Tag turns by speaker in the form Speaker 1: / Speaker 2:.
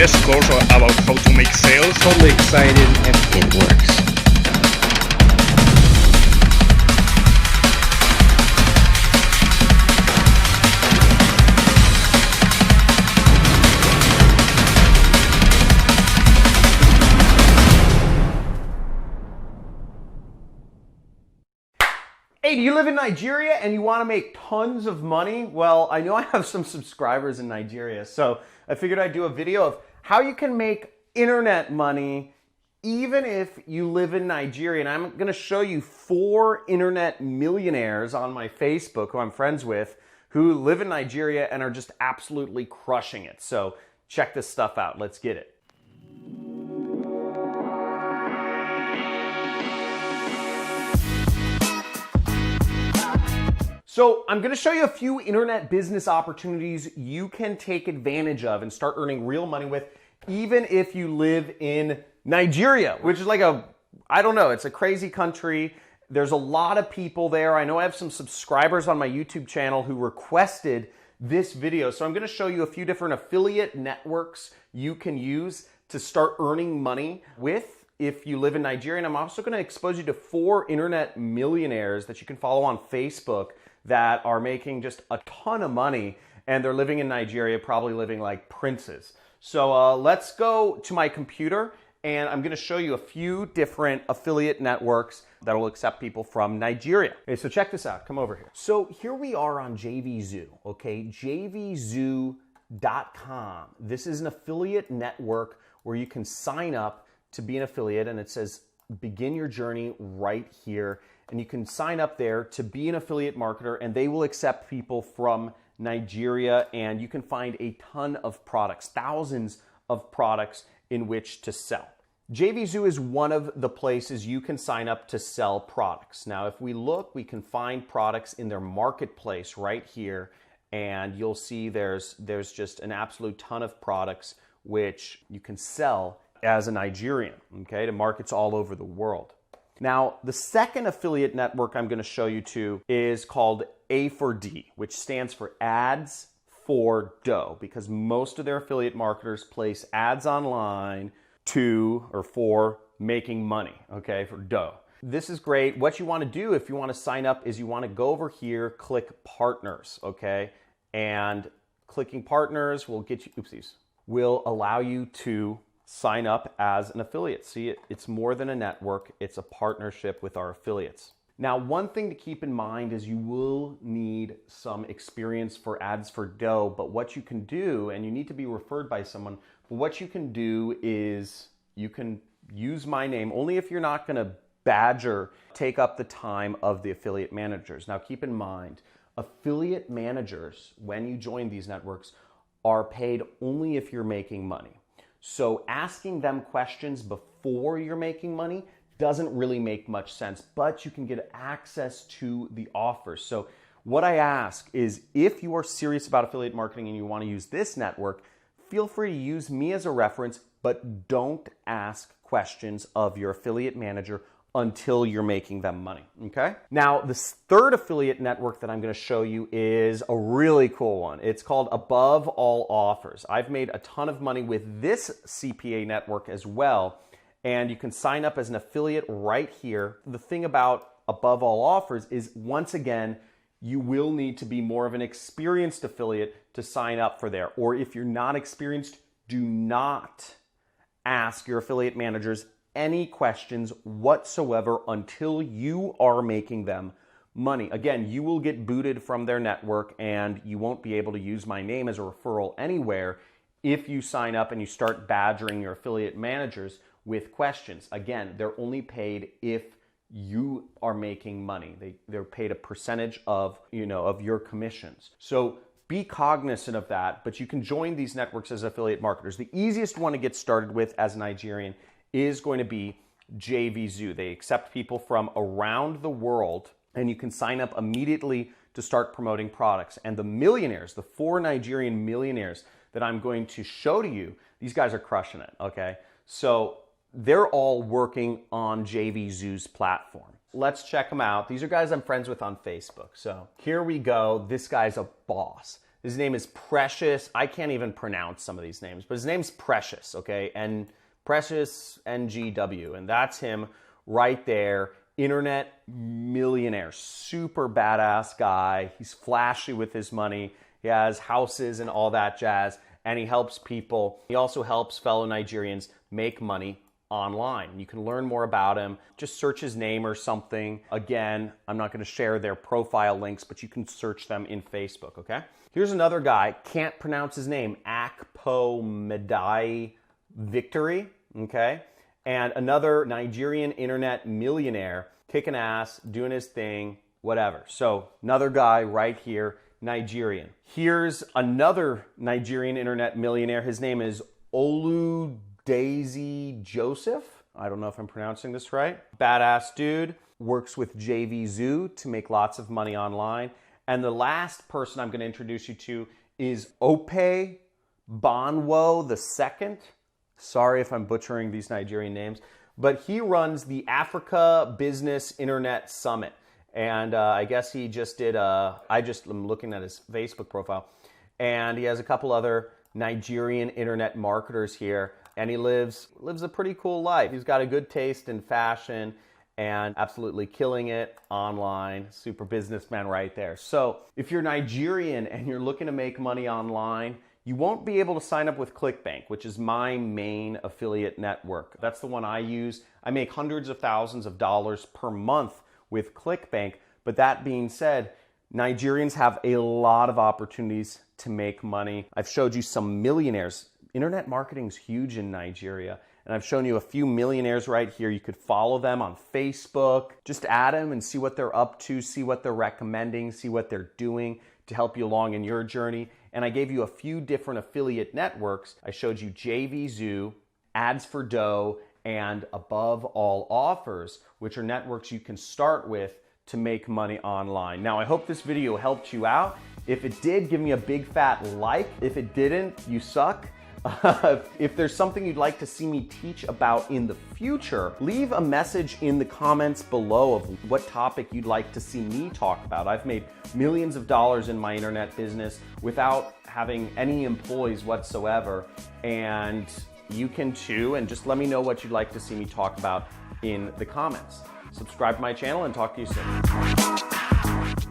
Speaker 1: best course about how to make sales.
Speaker 2: Totally excited and it works.
Speaker 3: Hey, do you live in Nigeria and you want to make tons of money? Well, I know I have some subscribers in Nigeria, so I figured I'd do a video of how you can make internet money even if you live in Nigeria. And I'm going to show you 4 internet millionaires on my Facebook who I'm friends with who live in Nigeria and are just absolutely crushing it. So check this stuff out. Let's get it. So I'm going to show you a few internet business opportunities you can take advantage of and start earning real money with, even if you live in Nigeria, which is like I don't know, it's a crazy country. There's a lot of people there. I know I have some subscribers on my YouTube channel who requested this video. So I'm going to show you a few different affiliate networks you can use to start earning money with if you live in Nigeria. And I'm also going to expose you to 4 internet millionaires that you can follow on Facebook that are making just a ton of money, and they're living in Nigeria, probably living like princes. So let's go to my computer, and I'm gonna show you a few different affiliate networks that will accept people from Nigeria. Okay, so check this out, come over here. So here we are on JVZoo, okay? JVZoo.com. This is an affiliate network where you can sign up to be an affiliate, and it says begin your journey right here. And you can sign up there to be an affiliate marketer, and they will accept people from Nigeria, and you can find a ton of products, thousands of products in which to sell. JVZoo is one of the places you can sign up to sell products. Now, if we look, we can find products in their marketplace right here, and you'll see there's just an absolute ton of products which you can sell as a Nigerian, okay, to markets all over the world. Now, the second affiliate network I'm going to show you to is called A4D, which stands for Ads for Dough, because most of their affiliate marketers place ads online for making money, okay, for dough. This is great. What you want to do if you want to sign up is you want to go over here, click Partners, okay, and clicking Partners will get you, will allow you to sign up as an affiliate. See, it's more than a network, it's a partnership with our affiliates. Now, one thing to keep in mind is you will need some experience for ads for dough, but what you can do, and you need to be referred by someone, but what you can do is you can use my name only if you're not going to take up the time of the affiliate managers. Now, keep in mind, affiliate managers, when you join these networks, are paid only if you're making money. So asking them questions before you're making money doesn't really make much sense, but you can get access to the offers. So what I ask is, if you are serious about affiliate marketing and you want to use this network, feel free to use me as a reference, but don't ask questions of your affiliate manager until you're making them money, okay? Now, this third affiliate network that I'm gonna show you is a really cool one. It's called Above All Offers. I've made a ton of money with this CPA network as well, and you can sign up as an affiliate right here. The thing about Above All Offers is, once again, you will need to be more of an experienced affiliate to sign up for there. Or if you're not experienced, do not ask your affiliate managers any questions whatsoever until you are making them money. Again, you will get booted from their network and you won't be able to use my name as a referral anywhere if you sign up and you start badgering your affiliate managers with questions. Again, they're only paid if you are making money. They're paid a percentage of your commissions. So be cognizant of that, but you can join these networks as affiliate marketers. The easiest one to get started with as a Nigerian is going to be JVZoo. They accept people from around the world, and you can sign up immediately to start promoting products. And the millionaires, the 4 Nigerian millionaires that I'm going to show to you, these guys are crushing it, okay? So they're all working on JVZoo's platform. Let's check them out. These are guys I'm friends with on Facebook. So here we go. This guy's a boss. His name is Precious. I can't even pronounce some of these names, but his name's Precious, okay? And Precious NGW. And that's him right there. Internet millionaire. Super badass guy. He's flashy with his money. He has houses and all that jazz. And he helps people. He also helps fellow Nigerians make money online. You can learn more about him. Just search his name or something. Again, I'm not going to share their profile links, but you can search them in Facebook, okay? Here's another guy, can't pronounce his name, Akpo Medai Victory, okay? And another Nigerian internet millionaire, kicking ass, doing his thing, whatever. So another guy right here, Nigerian. Here's another Nigerian internet millionaire. His name is Daisy Joseph. I don't know if I'm pronouncing this right. Badass dude, works with JV Zoo to make lots of money online. And the last person I'm going to introduce you to is Ope Bonwo II. Sorry if I'm butchering these Nigerian names, but he runs the Africa Business Internet Summit. And I guess he just did, I'm looking at his Facebook profile, and he has a couple other Nigerian internet marketers here. And he lives a pretty cool life. He's got a good taste in fashion and absolutely killing it online. Super businessman right there. So if you're Nigerian and you're looking to make money online, you won't be able to sign up with Clickbank, which is my main affiliate network. That's the one I use. I make hundreds of thousands of dollars per month with Clickbank. But that being said, Nigerians have a lot of opportunities to make money. I've showed you some millionaires. Internet marketing is huge in Nigeria, and I've shown you a few millionaires right here. You could follow them on Facebook. Just add them and see what they're up to, see what they're recommending, see what they're doing to help you along in your journey. And I gave you a few different affiliate networks. I showed you JV Zoo, Ads for Dough, and Above All Offers, which are networks you can start with to make money online. Now, I hope this video helped you out. If it did, give me a big fat like. If it didn't, you suck. If there's something you'd like to see me teach about in the future, leave a message in the comments below of what topic you'd like to see me talk about. I've made millions of dollars in my internet business without having any employees whatsoever, and you can too, and just let me know what you'd like to see me talk about in the comments. Subscribe to my channel and talk to you soon.